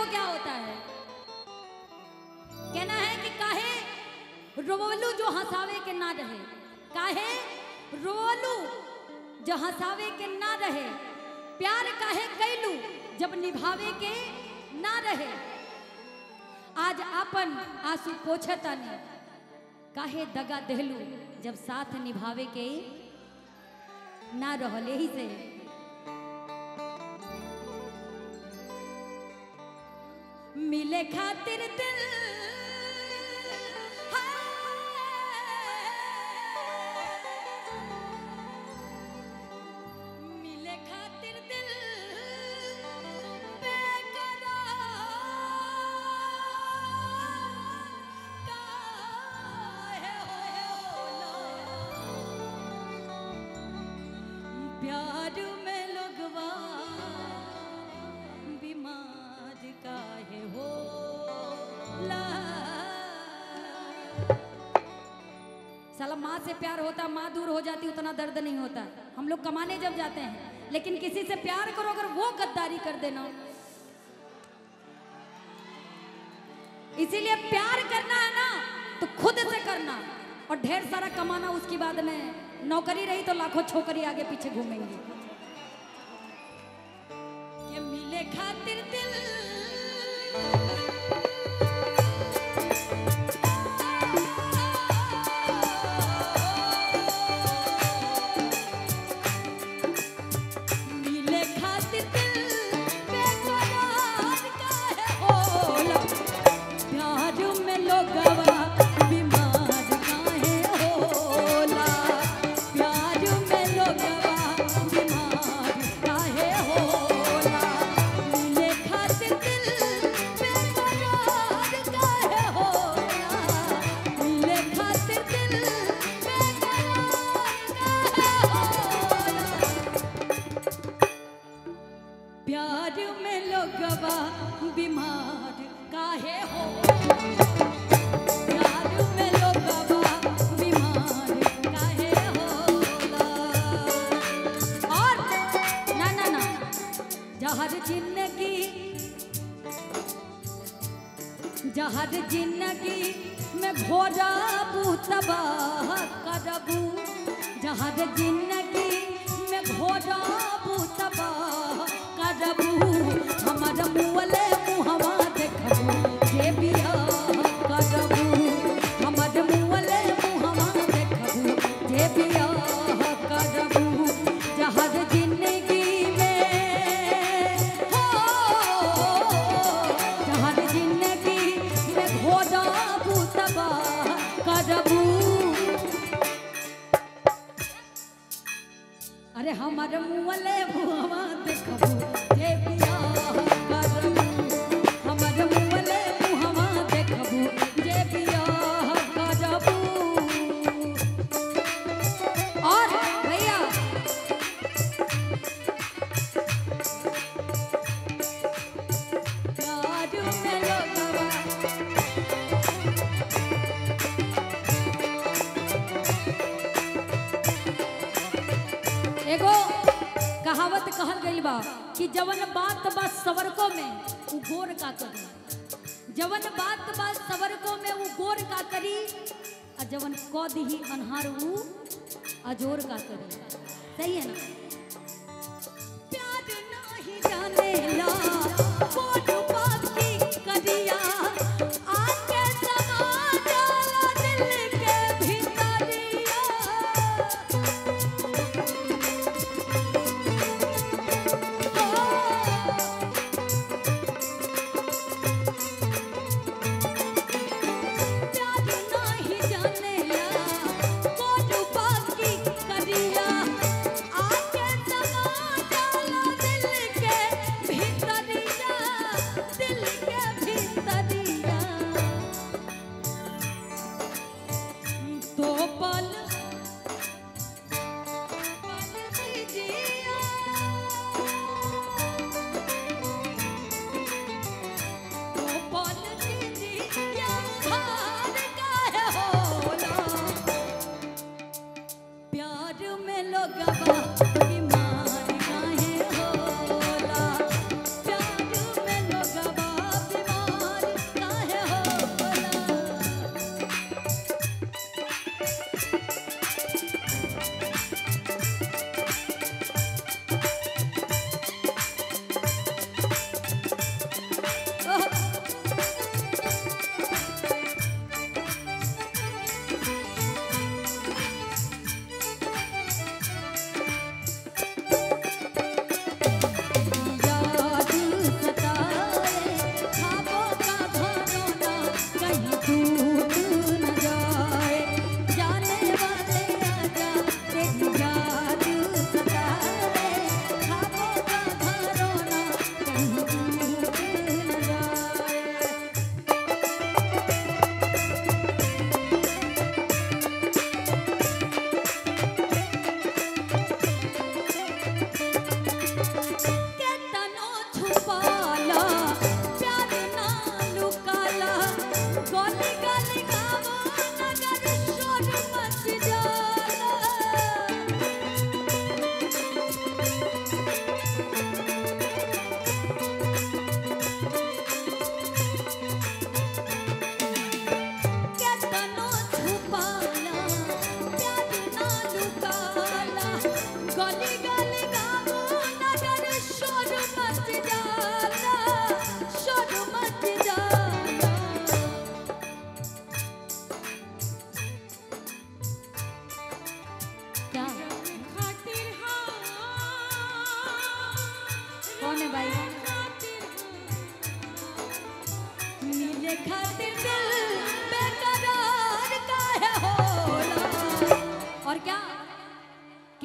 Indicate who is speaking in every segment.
Speaker 1: क्या होता है? कहना है कि काहे रोवलू जो हंसावे के ना रहे, काहे रोवलू जो हंसावे के ना रहे, प्यार काहे कैलू जब निभावे के ना रहे। आज आपन आंसू पोछतानी, काहे दगा देलू जब साथ निभावे के ना रहले। ही से मिले खातिर दिल मिले खातिर दिल बेकरार काहे होला। प्यार में लोगवा बीमार काहे होला। साला माँ से प्यार होता, माँ दूर हो जाती उतना दर्द नहीं होता। हम लोग कमाने जब जाते हैं, लेकिन किसी से प्यार करो अगर वो गद्दारी कर देना। इसीलिए प्यार करना है ना तो खुद से करना, और ढेर सारा कमाना उसके बाद में। नौकरी रही तो लाखों छोकरी आगे पीछे घूमेंगी। ये मिले खातिर दिल मिले खातिर दिल बेकरार काहे होला। प्यार में लोगवा बीमार काहे होला। प्यार में लोगवा बीमार काहे होला। मिले खातिर दिल बेकरार काहे होला। मिले खातिर दिल बेकरार काहे होला। प्यार में लोगवा बीमार काहे होला। प्यार में लोगवा बीमार काहे होला। और ना ना ना, जहर जिंदगी में घोराबू तबाह करबू। जहर जिंदगी में घोराबू तबाह करबू। हमर मुअले मुहवा देखबू जे बियाह करबू। हमर मुअले मुहवा देखबू जे बियाह करबू। जहर जिंदगी में हो, जहर जिंदगी में घोराबू तबाह करबू। अरे हमर मुअले मुहवा देखबू जे बियाह करबू। हमर मुअले मुहवा देखबू जे बियाह करबू। और भैया प्यार में लोगवा एगो कहावत कहल गई बा कि जवन बात बा सवरको में उ गोर का करी। जवन बात बा सवरको में उ गोर का करी, और जवन कौ दिही अनहार उ अजोर का करी। सही है ना? प्यार नहीं जानेला कौन बाकी करिया। आके समा जाला दिल के भीतरिया। प्यार नहीं जानेला कौन बाकी करिया। आके समा जाला दिल के भीतरिया।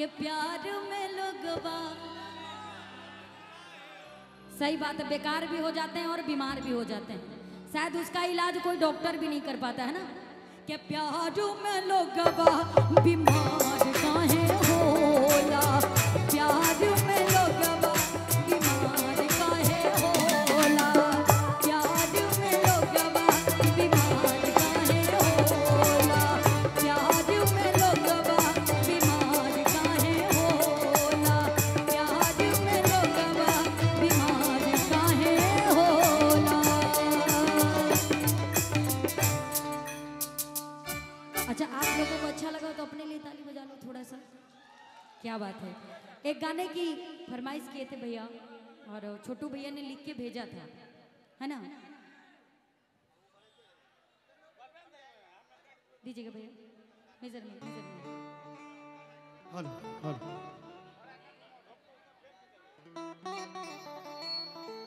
Speaker 1: के प्यार में लोगवा, सही बात है, बेकार भी हो जाते हैं और बीमार भी हो जाते हैं। शायद उसका इलाज कोई डॉक्टर भी नहीं कर पाता है ना। के प्यार में लोगवा बीमार काहे होला, प्यार में लोगवा बीमार काहे होला, प्यार में लोगवा बीमार काहे होला, प्यार में लोगवा बीमार काहे होला, प्यार में लोगवा बीमार काहे होला। अच्छा, आप लोगों को अच्छा लगा तो अपने लिए ताली बजा लो थोड़ा सा। क्या बात है। एक गाने की फरमाइश किए थे भैया और छोटू भैया ने लिख के भेजा था, है ना? दीजिएगा भैया, मेजरमेंट मेजरमेंट।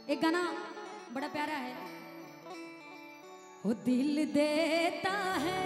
Speaker 1: एक गाना बड़ा प्यारा है। वो दिल देता है